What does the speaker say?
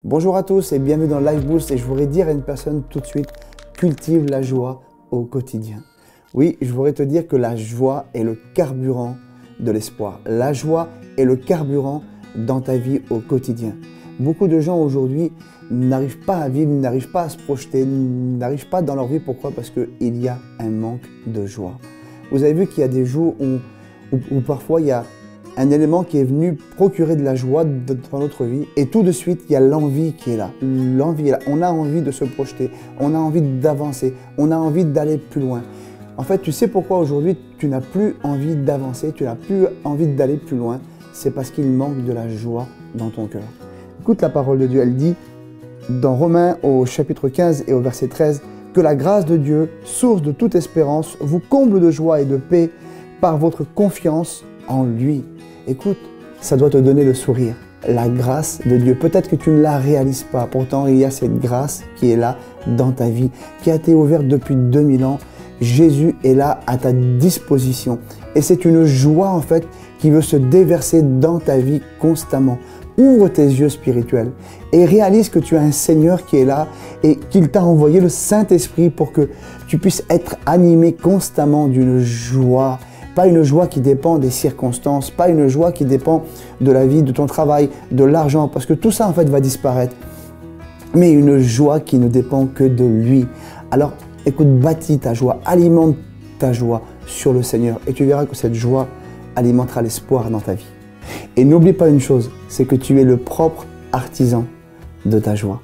Bonjour à tous et bienvenue dans Life Boost et je voudrais dire à une personne tout de suite, cultive la joie au quotidien. Oui, je voudrais te dire que la joie est le carburant de l'espoir. La joie est le carburant dans ta vie au quotidien. Beaucoup de gens aujourd'hui n'arrivent pas à vivre, n'arrivent pas à se projeter, n'arrivent pas dans leur vie. Pourquoi? Parce qu'il y a un manque de joie. Vous avez vu qu'il y a des jours où parfois il y a un élément qui est venu procurer de la joie dans notre vie et tout de suite il y a l'envie qui est là. L'envie est là. On a envie de se projeter, on a envie d'avancer, on a envie d'aller plus loin. En fait, tu sais pourquoi aujourd'hui tu n'as plus envie d'avancer, tu n'as plus envie d'aller plus loin? C'est parce qu'il manque de la joie dans ton cœur. Écoute la parole de Dieu, elle dit dans Romains au chapitre 15 et au verset 13 que la grâce de Dieu, source de toute espérance, vous comble de joie et de paix par votre confiance en lui. Écoute, ça doit te donner le sourire, la grâce de Dieu. Peut-être que tu ne la réalises pas, pourtant il y a cette grâce qui est là dans ta vie, qui a été ouverte depuis 2000 ans. Jésus est là à ta disposition et c'est une joie en fait qui veut se déverser dans ta vie constamment. Ouvre tes yeux spirituels et réalise que tu as un Seigneur qui est là et qu'il t'a envoyé le Saint-Esprit pour que tu puisses être animé constamment d'une joie. Pas une joie qui dépend des circonstances, pas une joie qui dépend de la vie, de ton travail, de l'argent, parce que tout ça en fait va disparaître. Mais une joie qui ne dépend que de lui. Alors écoute, bâtis ta joie, alimente ta joie sur le Seigneur et tu verras que cette joie alimentera l'espoir dans ta vie. Et n'oublie pas une chose, c'est que tu es le propre artisan de ta joie.